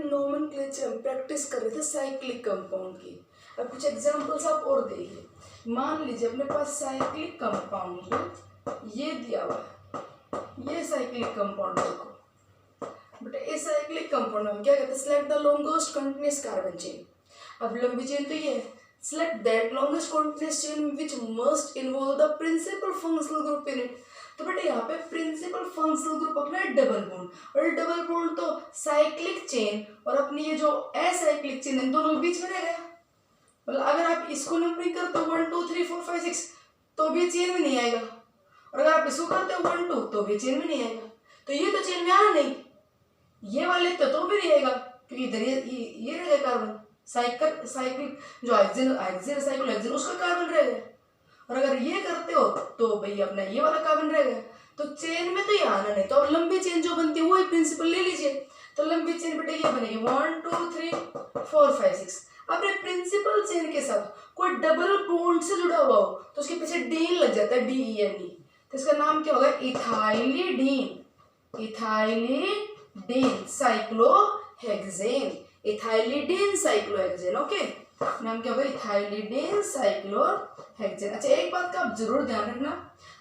Nomenclature हम practice कर रहे थे साइक्लिक कंपाउंड की। अब कुछ एग्जांपल्स आप और देखिए। मान लीजिए अपने पास साइक्लिक कंपाउंड ये दिया हुआ है, ये साइक्लिक कंपाउंड देखो बेटा, इस साइक्लिक कंपाउंड हम क्या कहते हैं, select the longest continuous carbon chain. अब लंबी चेन तो ये है, select that longest continuous chain which must involve the principal functional group in it. तो बेटा यहाँ पे प्रिंसिपल फंक्शनल ग्रुप अपना है डबल बॉन्ड, और डबल बॉन्ड तो साइक्लिक चेन और अपनी ये जो असाइक्लिक चेन इन दोनों के बीच में रह गया। मतलब अगर आप इसको नंबरिंग करते हो 1 2 3 4 5 6 तो भी चेन में नहीं आएगा, और अगर आप इसको करते हो 1 2 तो भी चेन में नहीं आएगा। तो ये तो चेन में आना नहीं, ये वाले तो भी नहीं आएगा क्योंकि इधर ये रह गया कार्बन। साइक्लिक जो एक्सियल साइक्लो एक्सियल उसका कार्बन रह गया, और अगर ये करते हो तो भाई अपना ये वाला कार्बन रह गया। तो चेन में तो ये आना नहीं, तो अब लंबी चेन जो बनती है वो ही प्रिंसिपल ले लीजिए। तो लंबी चेन बेटा ये बनेगी 1 2 3 4 5 6। अपने प्रिंसिपल चेन के साथ कोई डबल बॉन्ड से जुड़ा हुआ हो तो उसके पीछे डीन लग जाता है, DENE। तो इसका नाम क्या होगा, ethylidene. Ethylidene cyclohexane, ethylidene cyclohexane. Okay, नाम क्या होगा, इथाइलिडीन साइक्लोहेक्सेन। अच्छा एक बात का आप जरूर ध्यान रखना,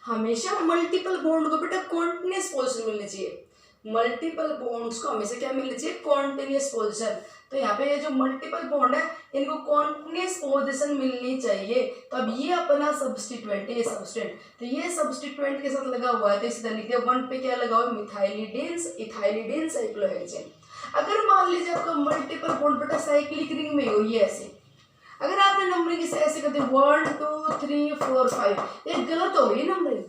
हमेशा मल्टीपल बॉन्ड को बेटा कॉन्टिन्यूअस पोजीशन मिलनी चाहिए। मल्टीपल बॉन्ड्स को हमेशा क्या मिलनी चाहिए, कॉन्टिन्यूअस पोजीशन। तो यहाँ पे ये जो मल्टीपल बॉन्ड है इनको कॉन्टिन्यूअस पोजीशन मिलनी चाहिए। तो अब ये अपना सब्स्टिट्यूएंट है, ये सब्स्टेंट, तो ये सब्स्टिट्यूएंट के साथ लगा हुआ है तो इसी तरह लिख दिया 1 पे क्या लगा हुआ है, इथाइलिडीन साइक्लोहेक्सेन। अगर मान लीजिए आपका मल्टीपल बॉन्ड बेटा साइक्लिक रिंग में हो, ये ऐसे, अगर आपने नंबरिंग ऐसे करते 1 2 3 4 5, ये गलत हो गई नंबरिंग।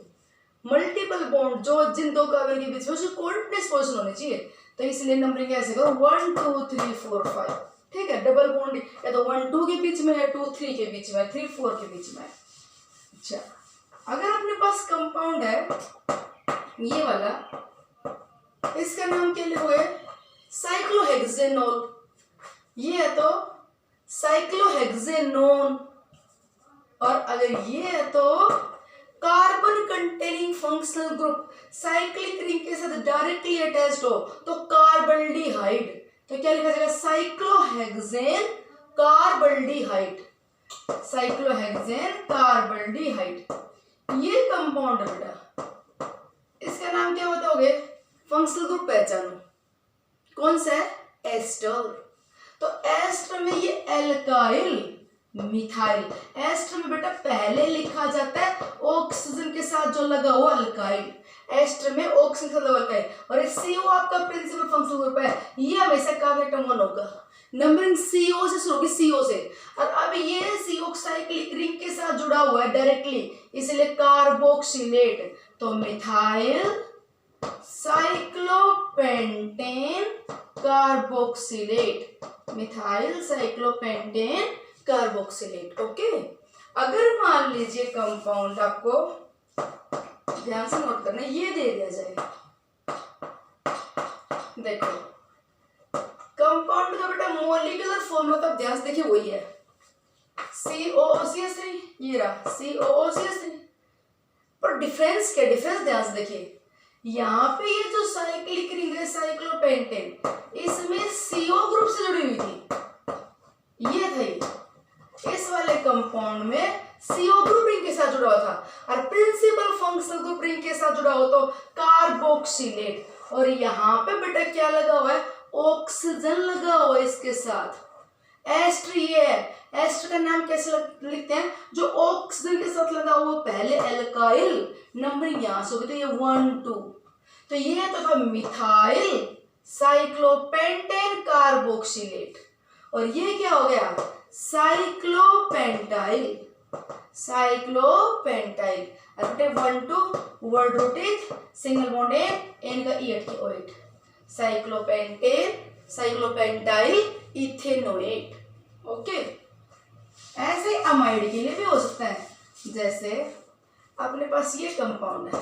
मल्टीपल बॉन्ड जो जिन दो कार्बन के बीच में उसकी कॉन्टिन्यूअस पोजीशन होनी चाहिए, तो इसलिए नंबरिंग ऐसे करो 1 2 3 4 5। ठीक है, डबल बॉन्ड या तो 1 2 के बीच में है, 2 3 के बीच में है, 3 4 के बीच में है। अच्छा अगर अपने पास कंपाउंड है ये वाला, इसका नाम क्या लिखोगे, साइक्लोहेक्सेनोल। ये है तो साइक्लोहेक्सेनोन, और अगर ये है तो carbon containing functional group cyclic ring के साथ डायरेक्टली अटैच्ड हो तो कार्बल्डिहाइड। तो क्या लिखा जाएगा, साइक्लोहेक्सेन कार्बल्डिहाइड, साइक्लोहेक्सेन कार्बल्डिहाइड। ये कंपाउंड है बेटा, इसका नाम क्या बताओगे, फंक्शनल ग्रुप पहचानो, कौन सा है, एस्टर। तो एस्टर में ये एल्काइल मिथाइल, एस्टर में बेटा पहले लिखा जाता है ऑक्सीजन के साथ जो लगा हुआ अल्काइल, एस्टर में ऑक्सीजन के साथ लगा अल्काइल, और ये CO आपका प्रिंसिपल फंक्शनल ग्रुप है, ये हमेशा कार्बोनेटम 1 होगा। नंबरिंग CO से शुरू होगी, CO से, और अब ये CO साइक्लिक रिंग के साथ जुड़ा हुआ है डायरेक्टली, इसलिए कार्बोक्सिलेट। तो methyl cyclopentane carboxylate, methyl cyclopentane carboxylate. Okay, अगर मान लीजिए कंपाउंड आपको ध्यान से नोट करना, ये दे दिया जाए, देखो कंपाउंड का बेटा मॉलिक्यूलर फॉर्मूला तो ध्यान से देखिए वही है, COOCH3, ये रहा COOCH3, पर डिफरेंस क्या, डिफरेंस ध्यान से देखिए, यहाँ पे ये जो साइक्लिक रिंग है साइक्लोपेंटेन, इसमें CO ग्रुप से जुड़ी हुई थी, ये था, इस वाले कंपाउंड में CO ग्रुप रिंग के साथ जुड़ा हुआ था, और प्रिंसिपल फंक्शनल ग्रुप रिंग के साथ जुड़ा हो तो कार्बोक्सिलेट, और यहाँ पे बेटा क्या लगा हुआ है, ऑक्सीजन लगा हुआ है इसके साथ। एस्टर ये है, एस्टर का नाम कैसे लिखते हैं, जो ऑक्सीजन के साथ लगा हुआ पहले एल्काइल, नंबरिंग यहाँ से होगी तो ये 1 2, तो ये तो था मिथाइल साइक्लोपेंटेन कार्बोक्सिलेट, और ये क्या हो गया, साइक्लोपेंटाइल, साइक्लोपेंटाइल। अब 1 2 word root is single bond ane का E8 की O8, cyclopentane cyclopentyl ethanoate. Okay, ऐसे अमाइड के लिए भी हो सकता है, जैसे अपने पास ये कंपाउंड है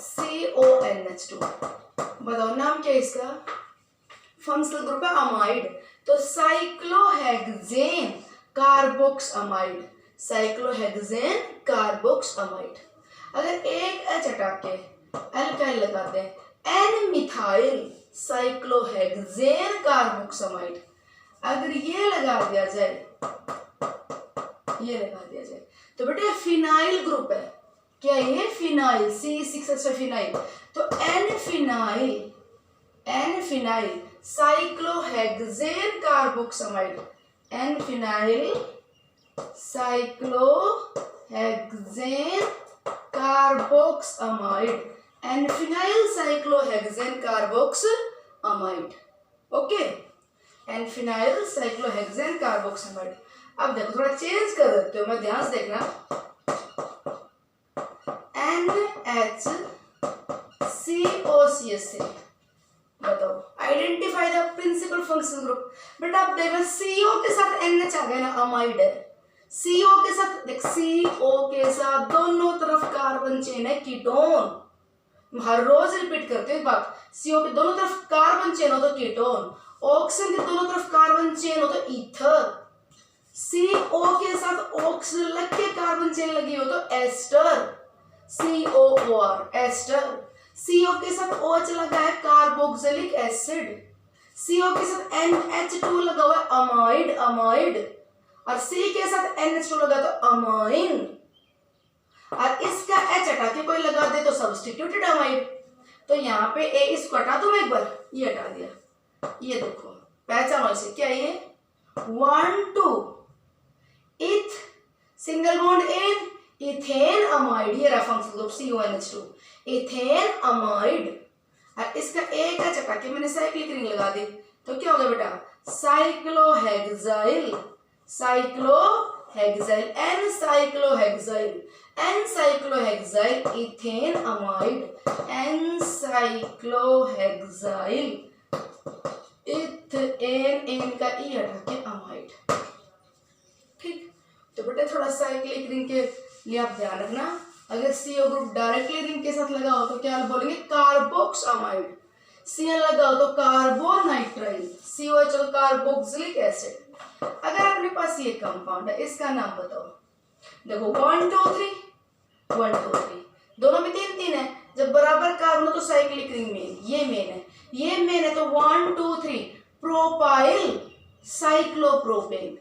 CONH2, बताओ नाम क्या है इसका, फंक्शनल ग्रुप है अमाइड, तो साइक्लोहेक्सेन कार्बोक्सअमाइड, साइक्लोहेक्सेन कार्बोक्सअमाइड। अगर एक H हटा के अल्काइल लगाते हैं एन मिथाइल साइक्लोहेक्सेन कार्बोक्सामाइड। अगर ये लगा दिया जाए, ये लगा दिया जाए तो बेटे फिनाइल ग्रुप है। क्या ये फिनाइल C6H5 फिनाइल, तो N phenyl cyclohexane carboxamide, N phenyl cyclohexane carboxamide, N phenyl cyclohexane carboxamide. Okay, N phenyl cyclohexane carboxamide. अब देखो थोड़ा चेंज कर देते हो, मैं ध्यान से देखना। NHCOCS से बताओ identify the principal function group. बेटा आप देखना CO के साथ NH आ गया ना, अमाइड है। CO के साथ देख, CO के साथ दोनों तरफ कार्बन चेन है, कीटोन। हर रोज रिपीट करते हैं बात, CO के दोनों तरफ कार्बन चेन हो तो कीटोन, ऑक्सीजन के दोनों तरफ कार्बन चेन हो तो ईथर, CO के साथ ऑक्सीजन लग के कार्बन चेन लगी हो तो एस्टर, COOR एस्टर। CO के साथ OH लगा है कार्बोक्सिलिक एसिड, CO के साथ NH2 लगा हुआ है अमाइड, और C के साथ NH2 लगा तो अमाइन, और इसका H हटा के कोई लगा दे तो सब्स्टिट्यूटेड अमाइड। तो यहाँ पे A इसको हटा दूं एक बार, ये हटा दिया, ये देखो पहचानो इसे, क्या ये 1 2 इथ single bond in ethane amide, ये रहा function group CONH2 ethane amide, और इसका एक है चटा के मैंने साइक्लिक रिंग लगा दी, तो क्या होगा बेटा cyclohexyl, N cyclohexyl ethane amide, N cyclohexyl ethane, ane का ई हटा के अमाइड। ठीक, तो बेटा थोड़ा साइक्लिक रिंग के लिए आप ध्यान रखना, अगर CO ग्रुप डायरेक्टली रिंग के साथ लगा हो तो क्या बोलेंगे कार्बोक्सामाइड, CN लगा हो तो कार्बोनाइट्राइल, COH तो कार्बोक्सिलिक एसिड। अगर अपने पास ये कंपाउंड है, इसका नाम बताओ। देखो 1 2 3 1 2 3 दोनों में 3 3 है, जब बराबर कार्बन हो तो साइक्लिक रिंग मेन, ये मेन है तो 1 2 3 प्रोपाइल साइक्लोप्रोपेन,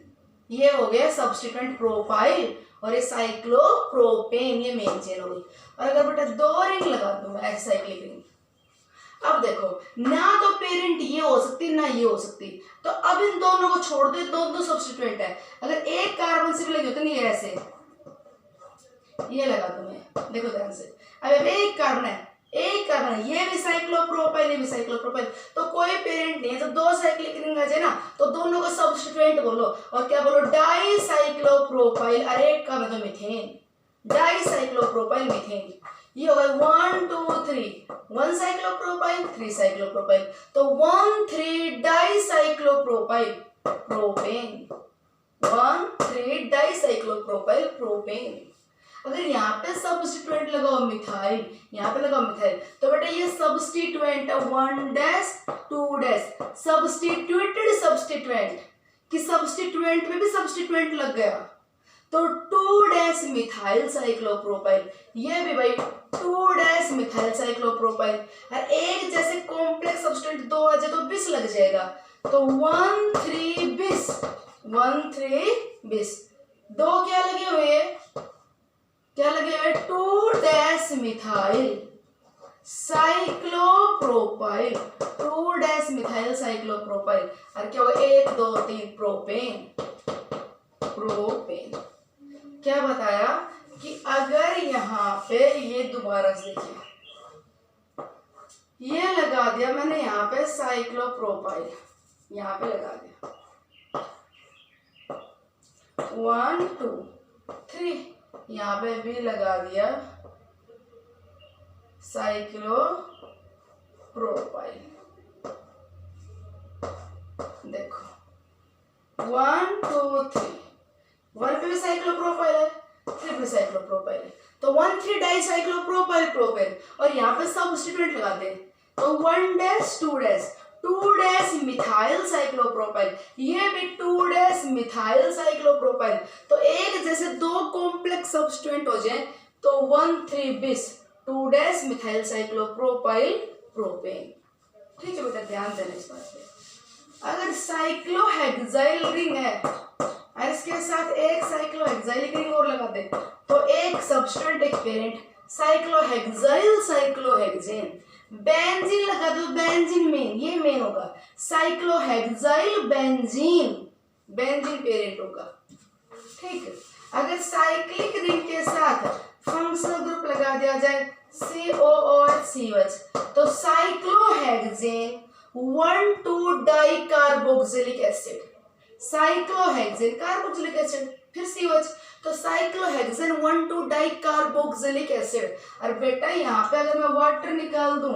ये हो गया सब्स्टिट्यूएंट प्रोपाइल, और ये साइक्लोप्रोपेन, ये मेन चेन हो गई। और अगर बेटा 2 रिंग लगा दूंगा ऐसे साइक्लिक रिंग, अब देखो ना तो पेरेंट ये हो सकती ना ये हो सकती, तो अब इन दोनों को छोड़ दो, दोनों सब्स्टिट्यूएंट है। अगर एक कार्बन से भी लगी होती नहीं, ऐसे ये लगा दूं मैं, देखो ध्यान से, अब एक कार्बन है, ये भी साइक्लोप्रोपाइल, ये भी साइक्लोप्रोपाइल, तो कोई पेरेंट नहीं है। जब 2 साइक्लिक रिंग आ जाए ना तो दोनों को सब्स्टिट्यूएंट बोलो, और क्या बोलो डाई साइक्लोप्रोपाइल, और एक का मतलब मीथेन, डाई साइक्लोप्रोपाइल मीथेन। ये होगा 1 2 3 1 साइक्लोप्रोपाइल 3 साइक्लोप्रोपाइल, तो 1 3 di cyclopropyl propane, 1 3 di cyclopropyl propane. अगर यहाँ पे सब्स्टिट्यूएंट लगाओ मिथाइल, यहाँ पे लगाओ मिथाइल, तो बेटा ये सब्स्टिट्यूएंट है 1 डैश 2 डैश, सब्स्टिट्यूटेड सब्स्टिट्यूएंट कि सब्स्टिट्यूएंट में भी सब्स्टिट्यूएंट लग गया, तो 2 डैश मिथाइल साइक्लोप्रोपाइल, ये भी भाई 2 डैश मिथाइल साइक्लोप्रोपाइल, और एक जैसे कॉम्प्लेक्स सब्स्टिट्यूएंट 2 आ जाए तो बिस लग जाएगा, तो 1 3 बिस, 1 3 बिस, 2 क्या लगे हुए 2 dash methyl cyclopropyl, 2 dash methyl cyclopropyl, और क्या होगा 1 2 3 प्रोपेन। क्या बताया कि अगर यहाँ पे ये दोबारा से देखिए, ये लगा दिया मैंने यहाँ पे साइक्लोप्रोपाइल, यहाँ पे लगा दिया 1 2 3, यहाँ पे भी लगा दिया साइक्लोप्रोपाइल, देखो 1 2 3, 1 पे भी साइक्लोप्रोपाइल है, 3 पे साइक्लोप्रोपाइल है, तो 1 3 डाई साइक्लोप्रोपाइल प्रोपेन, और यहाँ पे सब्स्टिट्यूएंट लगा दे तो 1 dash 2 dash, 2 dash methyl cyclopropyl, ये भी 2 डैश मिथाइल साइक्लोप्रोपाइल, तो एक जैसे 2 कॉम्प्लेक्स सब्स्टिट्यूएंट हो जाए तो 1 3 बिस 2 डैश मिथाइल साइक्लोप्रोपाइल प्रोपेन। ठीक है बेटा, ध्यान देना इस बात पे। अगर साइक्लोहेक्साइल रिंग है और इसके साथ एक साइक्लोहेक्साइलिक रिंग और लगा दे तो एक सबस्टेंट एक पेरेंट, साइक्लोहेक्साइल साइक्लोहेक्सेन। बेंजीन लगा दो, बेंजीन मेन, ये मेन होगा, साइक्लोहेक्साइल बेंजीन, बेंजीन पेरेंट होगा। ठीक है, अगर साइक्लिक रिंग के साथ फंक्शनल ग्रुप लगा दिया जाए COOH तो cyclohexane 1,2 dicarboxylic acid, cyclohexane carboxylic acid फिर COH, तो साइक्लोहेक्सेन 1,2 डाइकार्बोक्सिलिक एसिड। और बेटा यहाँ पे अगर मैं वाटर निकाल दूं,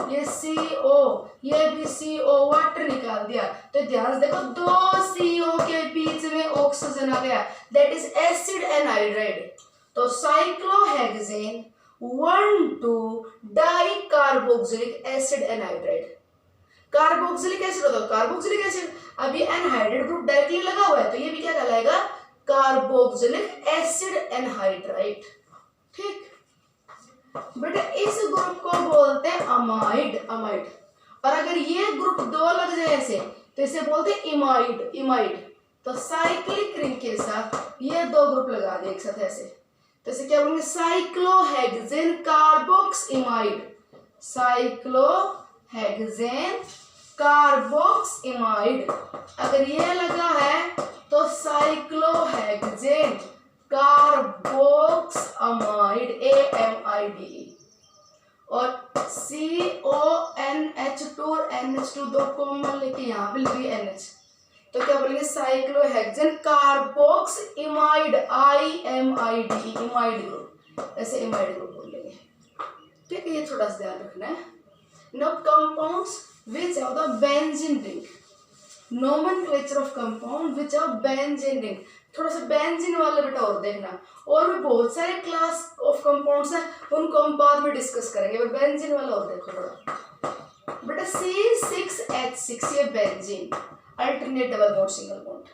ये CO, ये भी CO, वाटर निकाल दिया तो ध्यान से देखो 2 CO के बीच में ऑक्सीजन आ गया, दैट इज एसिड एनहाइड्राइड। तो cyclohexane 1,2 dicarboxylic acid anhydride, carboxylic acid होता है कार्बोक्सिलिक एसिड। अब ये एनहाइड्राइड ग्रुप डायरेक्टली लगा हुआ है तो ये भी क्या कहलाएगा, कार्बोक्सिलिक एसिड एनहाइड्राइड। ठीक बेटा, इस ग्रुप को बोलते हैं अमाइड, अमाइड। और अगर ये ग्रुप 2 लग जाए ऐसे तो इसे बोलते हैं इमाइड, इमाइड। तो साइक्लिक रिंग के साथ ये 2 ग्रुप लगा दे एक साथ ऐसे तो इसे क्या बोलेंगे, साइक्लोहेक्सेन कार्बोक्स इमाइड, साइक्लोहेक्सेन कार्बोक्स इमाइड। अगर ये लगा है तो साइक्लोहेक्सेन कार्बोक्स अमाइड, AMIDE। और CONH2 NH2 2 कॉमन लेके यहाँ पे लिखिए NH तो क्या बोलेंगे, साइक्लोहेक्सेन कार्बोक्स इमाइड, IMIDE, इमाइड ग्रुप, ऐसे इमाइड ग्रुप बोलेंगे। ठीक है, ये थोड़ा सा ध्यान रखना है। Now compounds which have the benzene ring, nomenclature of compound which have benzene ring। थोड़ा सा बेंजीन वाले बेटा और देखना, और भी बहुत सारे क्लास ऑफ कंपाउंड्स हैं उनको हम बाद में डिस्कस करेंगे, पर बेंजीन वाला और देखो थोड़ा बेटा। C6H6 ये benzene, alternate double bond single bond.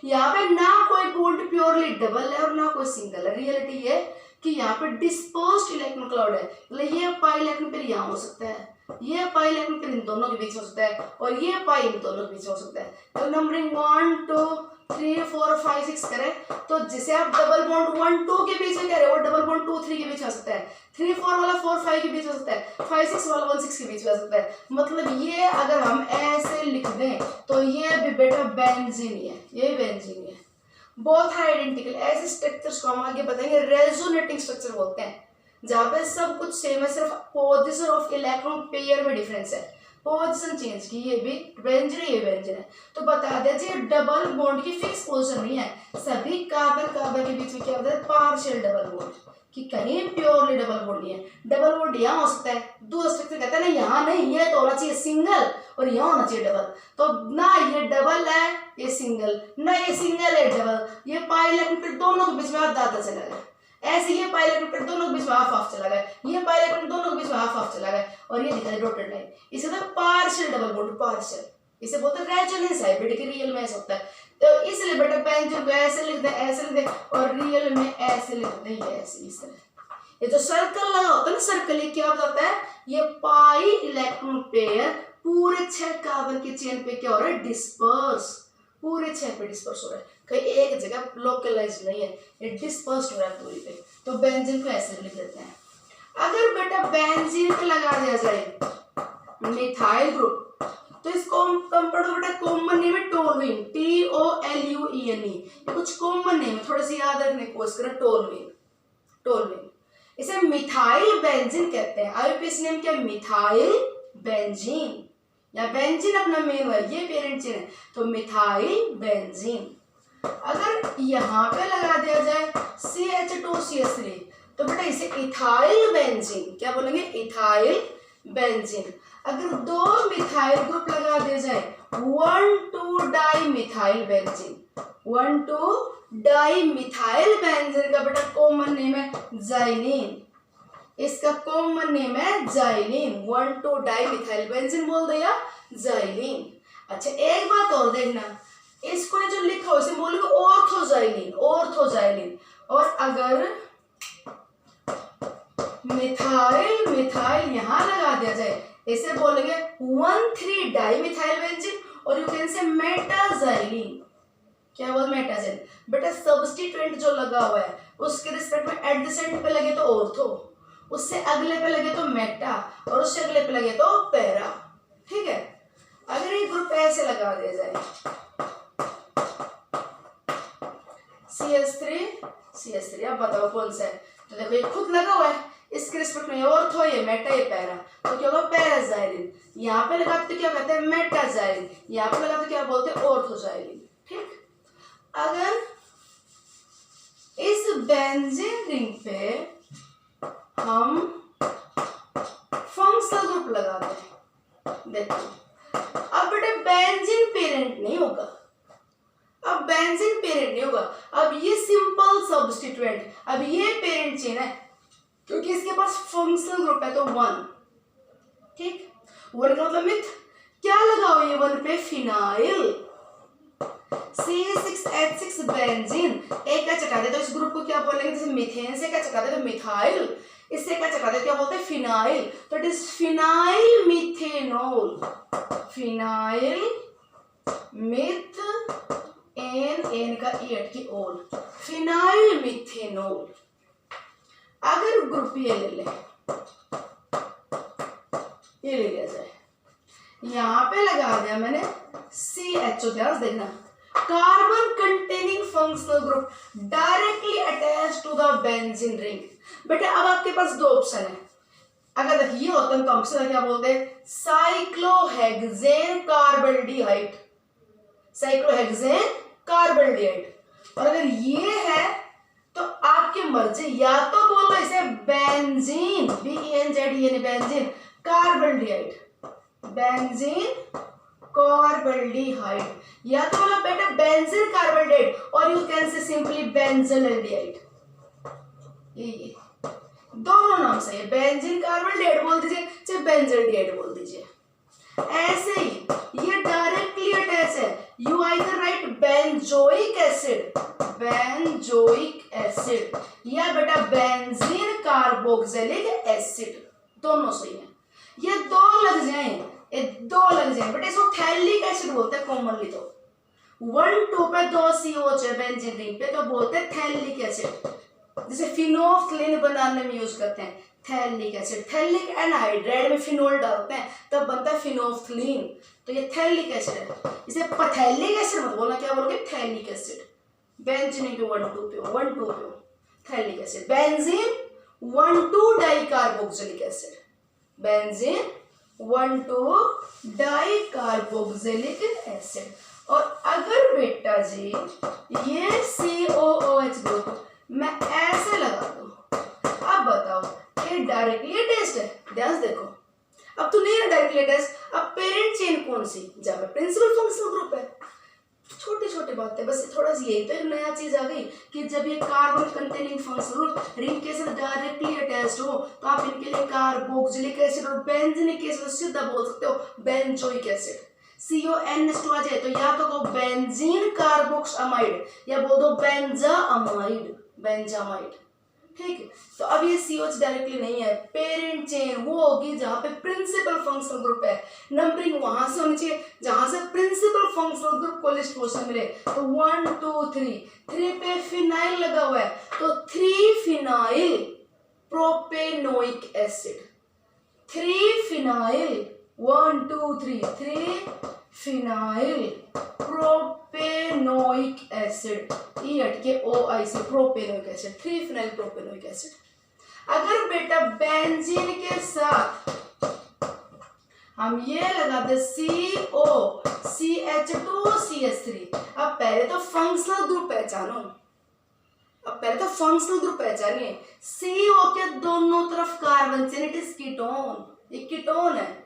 यहाँ पे ना कोई बॉन्ड प्योरली डबल है और ना कोई सिंगल है। रियलिटी ये कि यहाँ पे डिस्पर्स्ड इलेक्ट्रॉन क्लाउड है, मतलब ये पाई इलेक्ट्रॉन फिर यहाँ हो सकता है, ये पाई इलेक्ट्रॉन फिर इन दोनों के बीच हो सकता है, और ये पाई इन दोनों के बीच हो सकता है। तो नंबरिंग 1 2 3 4 5 6 करें तो जिसे आप डबल बॉन्ड 1 2 के बीच में कह रहे हो वो डबल बॉन्ड 2 3 के बीच हो सकता है, 3 4 वाला 4 5 के बीच हो सकता है, 5 6 वाला 1 6 के बीच हो सकता है। मतलब ये अगर हम ऐसे लिख दें तो ये भी बेटा बेंजीन है, ये बेंजीन है। बोथ है आइडेंटिकल। ऐसे स्ट्रक्चर्स को हम आगे बताएंगे रेजोनेटिंग स्ट्रक्चर बोलते हैं, जहाँ पे सब कुछ सेम है, सिर्फ पोजीशन ऑफ इलेक्ट्रॉन पेयर में डिफरेंस है, पोजीशन चेंज की। ये भी बेंजीन है, ये बेंजीन है। तो बता दीजिए डबल बॉन्ड की फिक्स पोजीशन नहीं है, सभी कार्बन कार्बन के बीच में क्या होता है, पार्शियल डबल बॉन्ड, कि कहीं प्योरली डबल बॉन्ड नहीं है। डबल बॉन्ड यहाँ हो सकता है, दूसरा स्ट्रक्चर कहता है ना यहाँ नहीं, ये तो होना चाहिए सिंगल और यहाँ होना चाहिए डबल। तो ना ये डबल है ये सिंगल, ना ये सिंगल है डबल, ये पाई इलेक्ट्रॉन फिर दोनों के बीच में आधा चला गया, ऐसे ये पाई इलेक्ट्रॉन फिर दोनों के बीच में हाफ हाफ चला गया, ये पाई इलेक्ट्रॉन दोनों के बीच में हाफ हाफ चला गया, और ये दिखा डॉटेड लाइन, इसे तो पार्शियल डबल बॉन्ड, पार्शियल, इसे बोलते हैं रेजोनेंस हाइब्रिड, की रियल में ऐसा होता है। तो इसलिए बेटा बेंजीन को ऐसे लिख दे, ऐसे लिख दे, और रियल में ऐसे लिख दे, ये ऐसे इस तरह। ये जो सर्कल लगा होता है ना, सर्कल, ये क्या बताता है, ये पाई इलेक्ट्रॉन पेयर पूरे 6 कार्बन की चेन पे क्या हो रहा है, डिस्पर्स, पूरे 6 पे डिस्पर्स हो रहा है, कहीं एक जगह लोकलाइज नहीं है, ये डिस्पर्स हो रहा है पूरी पे। तो बेंजीन को ऐसे लिख देते हैं। अगर बेटा बेंजीन पे लगा दिया जाए मिथाइल ग्रुप तो इसको हम कंपाउंड बेटा कॉमन नेम है टोलुइन, TOLUENE। ये कुछ कॉमन नेम है, थोड़ा सा याद रखने की कोशिश करें, टोलुइन, टोलुइन। इसे मिथाइल बेंजीन कहते हैं। आईयूपीएसी नेम क्या है, मिथाइल बेंजीन, या बेंजीन अपना मेन है, ये पेरेंट चेन है, तो मिथाइल बेंजीन। अगर यहाँ पे लगा दिया जाए CH2CH3 तो बेटा इसे इथाइल बेंजीन, क्या बोलेंगे, इथाइल बेंजीन। अगर 2 मिथाइल ग्रुप लगा दिया जाए 1,2 डाइमिथाइल बेंजीन, 1,2 डाइमिथाइल बेंजीन का बेटा कॉमन नेम है जाइलीन, इसका कॉमन नेम है जाइलीन, 1,2 डाइमिथाइल बेंजीन बोल दिया, जाइलीन। अच्छा एक बात और देखना, इसको जो लिखा हो इसे बोलोगे ऑर्थोजाइलीन, ऑर्थोजाइलीन। और अगर मिथाइल मिथाइल यहाँ लगा दिया जाए इसे बोलेंगे 1,3 डाइमिथाइल बेंजीन और यू कैन से मेटाजाइलिन। क्या बोल मेटाजाइलिन? बेटा सब्स्टिट्यूएंट जो लगा हुआ है उसके रिस्पेक्ट में एडजेसेंट पे लगे तो ऑर्थो, उससे अगले पे लगे तो मेटा और उससे अगले पे लगे तो पैरा। ठीक है, अगर ये ग्रुप ऐसे लगा दिया जाए CH3 अब बताओ कौन सा है? तो देखो ये खुद लगा हुआ है, इसके रिस्पेक्ट में ऑर्थो, ये मेटा, ये पैरा, तो क्या होगा पैराजाइलिन। यहाँ पे लगाते तो क्या कहते हैं मेटाजाइलिन, यहाँ पे लगाते तो क्या बोलते हैं ऑर्थोजाइलिन। ठीक, अगर इस बेंजीन रिंग पे हम फंक्शनल ग्रुप लगा दें, देखो अब बेटा बेंजीन पेरेंट नहीं होगा, अब बेंजीन पेरेंट नहीं होगा, अब ये सिंपल सब्स्टिट्यूएंट, अब ये पेरेंट चेन है क्योंकि इसके पास फंक्शनल ग्रुप है तो 1। ठीक, 1 का मतलब मिथ, क्या लगाओ ये 1 पे फिनाइल C6H6 बेंजीन, एक का चटा दे तो इस ग्रुप को क्या बोलेंगे? जैसे मीथेन से क्या चटा दे तो मिथाइल, इससे क्या चटा दे क्या बोलते हैं फिनाइल, तो it is phenyl methanol, phenyl meth ane का एट की ओल, फिनाइल मीथेनॉल। अगर ग्रुप ये ले ले, ये ले लिया जाए, यहां पे लगा दिया मैंने CHO, ध्यान देखना, carbon containing functional group directly attach to the benzene ring. बेटा अब आपके पास दो ऑप्शन है, अगर देखिए होता है तो ऑप्शन क्या बोलते हैं साइक्लोहेक्सेन कार्बल्डिहाइड, साइक्लोहेक्सेन कार्बल्डिहाइड, और अगर ये है तो आपकी मर्जी, या तो बोलो इसे बेंजीन BENZEN बेंजीन कार्बल्डिहाइड, बेंजीन कार्बल्डिहाइड, या तो बोलो बेटा बेंजीन कार्बल्डिहाइड और यू कैन से सिंपली बेंजोल्डिहाइड। ये दोनों नाम सही है, बेंजीन कार्बल्डिहाइड बोल दीजिए चाहे बेंजोल्डिहाइड बोल दीजिए। ऐसे ही ये डायरेक्टली अटैच है, you either right benzoic acid, benzoic acid, या बेटा बेंजीन कार्बोक्सिलिक एसिड, दोनों सही है। ये दो लग जाए, ये दो लग जाए बेटा, इसको थैलिक एसिड बोलते हैं कॉमनली, तो 1,2 पे 2 COH है बेंजीन रिंग पे तो बोलते हैं थैलिक एसिड, जैसे फिनोल्फिन बनाने में यूज करते हैं थैलिक एसिड, थैलिक एनहाइड्राइड में फिनोल डालते हैं तब बनता है फिनोल्फिन, तो ये थैलिक एसिड है। इसे पैथेलिक एसिड मत बोलना, क्या बोलोगे थैलिक एसिड, बेंजीन के 1,2 पे 1,2 पे phthalic acid, benzene 1,2 dicarboxylic acid, benzene 1,2 dicarboxylic acid. और अगर बेटा जी ये COOH ग्रुप मैं ऐसे लगा दूं, अब बताओ ये डायरेक्टली अटैच्ड है, ध्यान देखो, अब तो नहीं है डायरेक्टली अटैच्ड, अब पेरेंट चेन कौन सी, जहां पे प्रिंसिपल फंक्शनल ग्रुप है। छोटी छोटी बातें, बस थोड़ा सी यही तो एक नया चीज आ गई कि जब ये carbon containing functional group ring के साथ डायरेक्टली अटैच्ड हो तो आप इनके लिए कार्बोक्सिलिक एसिड और बेंजीनिक एसिड सीधा बोल सकते हो बेंजोइक एसिड। CONH2 आ जाए तो या तो कहो बेंजीन कार्बोक्सामाइड या बोल दो बेंजामाइड, बेंजामाइड। ठीक है, तो अब ये COH डायरेक्टली नहीं है, पेरेंट चेन वो होगी जहां पे प्रिंसिपल फंक्शनल ग्रुप है, नंबरिंग वहां से होनी चाहिए जहां से प्रिंसिपल फंक्शनल ग्रुप को लिस्ट पोजीशन मिले, तो 1 2 3 पे फिनाइल लगा हुआ है तो 3 phenyl propanoic acid, 3 phenyl 1 2 3 phenyl propanoic acid, ई हटके OIC propanoic acid, 3 phenyl propanoic acid. अगर बेटा बेंजीन के साथ हम ये लगा दे CO CH2 CH3, अब पहले तो फंक्शनल ग्रुप पहचानो, अब पहले तो फंक्शनल ग्रुप पहचानिए, CO के दोनों तरफ carbon chain, it is ketone, ये कीटोन है,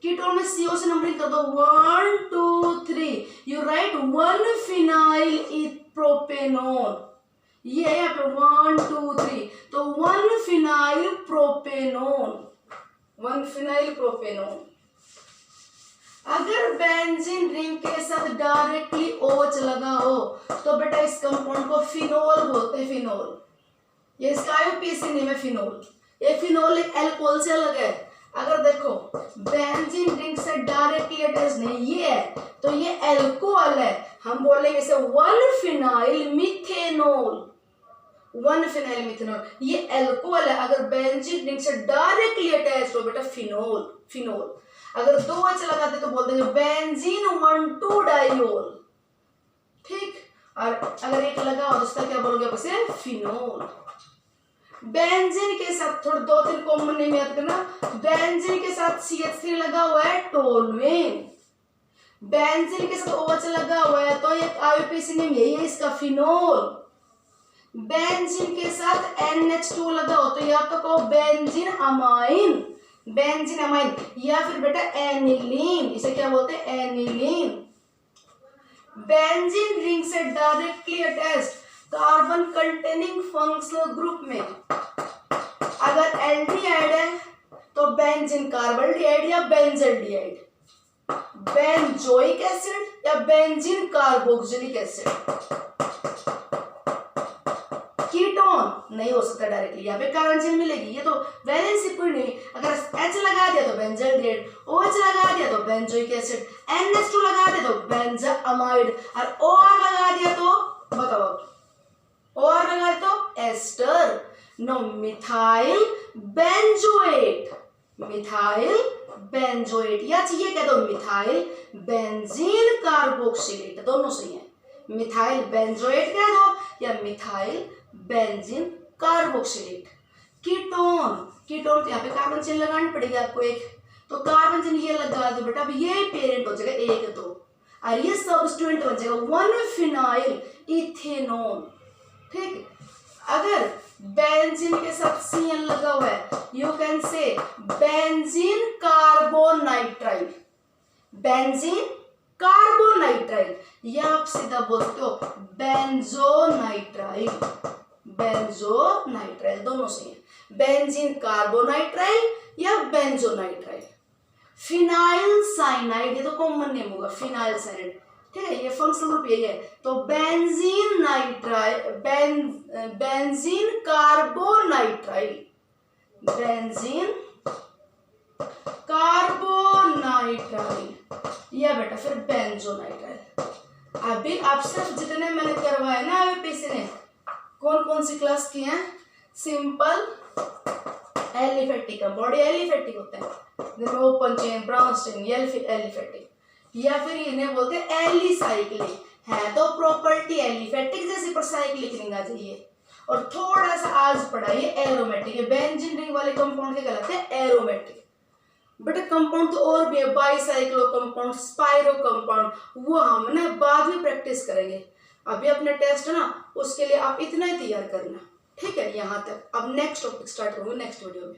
कीटोन में CO से नंबरिंग कर दो 1 2 3, यू राइट 1 फिनाइल प्रोपेनोन, ये है यहाँ पे 1 2 3, तो 1 फिनाइल प्रोपेनोन, 1 फिनाइल प्रोपेनोन। अगर बेंजीन रिंग के साथ डायरेक्टली OH लगा हो तो बेटा इस कंपाउंड को फिनोल बोलते हैं, फिनोल, ये इसका IUPAC नेम है फिनोल, ये फिनोल एक अल्कोहल से अलग है। अगर देखो बेंजीन रिंग से डायरेक्टली अटैच नहीं, ये है तो ये एल्कोहल है, हम बोलेंगे इसे 1-फिनाइल मिथेनॉल, 1-फिनाइल मिथेनॉल, ये एल्कोहल है। अगर बेंजीन रिंग से डायरेक्टली अटैच हो बेटा फिनोल, फिनोल। अगर 2 H लगाते तो बोल देंगे बेंजीन 1,2-डाइओल, ठीक। और अगर एक लगा हो तो उसका क्या बोलोगे आप इसे, फिनोल। बेंजीन के साथ थोड़े 2-3 कॉमन नेम याद करना। बेंजीन के साथ CH3 लगा हुआ है, टोलुएन। बेंजीन के साथ OH लगा हुआ है तो एक IUPAC नेम यही है इसका, फिनोल। बेंजीन के साथ NH2 लगा हो तो या तो कहो बेंजीन अमाइन, बेंजीन अमाइन, या फिर बेटा एनिलीन, इसे क्या बोलते हैं, एनिलीन। बेंजीन रिंग से directly attached carbon containing functional group में अगर एल्डिहाइड है तो बेंजीन कार्बल्डिहाइड या बेंजल्डिहाइड, बेंजोइक एसिड या बेंजीन कार्बोक्सिलिक एसिड। कीटोन नहीं हो सकता डायरेक्टली, यहाँ पे कार्बन चेन मिलेगी, ये तो वैलेंसी पूरी नहीं। अगर H लगा दिया तो बेंजल्डिहाइड, OH लगा दिया तो बेंजोइक एसिड, NH2 लगा दिया तो बेंजामाइड, और OR लगा दिया तो बताओ, OR लगा दिया तो ester. No, methyl benzoate, methyl benzoate, या चाहिए कह दो मिथाइल बेंजीन कार्बोक्सिलेट, दोनों सही है। मिथाइल बेंजोएट कह दो या methyl benzene carboxylate. Ketone, ketone तो यहाँ पे कार्बन चेन लगानी पड़ेगी आपको एक, तो कार्बन चेन ये लगा दो बेटा, अब ये पेरेंट हो जाएगा 1-2 और ये सबस्टिट्यूएंट बन जाएगा 1-फिनाइल इथेनॉल, ठीक। अगर बेंजीन के साथ CN लगा हुआ है, you can say benzene carbonitrile, benzene carbonitrile, या आप सीधा बोलते हो बेंजोनाइट्राइल, बेंजोनाइट्राइल, दोनों सही है। बेंजीन कार्बोनाइट्राइल या बेंजोनाइट्राइल। फिनाइल साइनाइड, ये तो कॉमन नेम होगा, फिनाइल साइनाइड, ठीक है, ये फंक्शनल ग्रुप यही है। तो benzene nitrile, benzene carbonitrile, benzene carbonitrile, या बेटा फिर बेंजोनाइट्राइल। अभी आप सिर्फ जितने मैंने करवाए ना IUPAC ने, कौन कौन सी क्लास की हैं, सिंपल एलिफेटिक कंपाउंड, एलिफेटिक होते हैं जिनमें open chain, brown chain, aliphatic, या फिर इन्हें बोलते हैं एलिसाइक्लिक, है तो प्रॉपर्टी एलिफेटिक जैसी पर साइक्लिक रिंग आ जाइए। और थोड़ा सा आज पढ़ाइए एरोमेटिक, बेंजीन रिंग वाले कंपाउंड के कहलाते हैं एरोमेटिक। बेटा कंपाउंड तो और भी है, बाईसाइक्लो कंपाउंड, स्पाइरो कंपाउंड, वो हम ना बाद में प्रैक्टिस करेंगे। अभी अपने टेस्ट है ना, उसके लिए आप इतना ही तैयार करना, ठीक है, यहाँ तक। अब नेक्स्ट टॉपिक स्टार्ट करूंगा नेक्स्ट वीडियो में।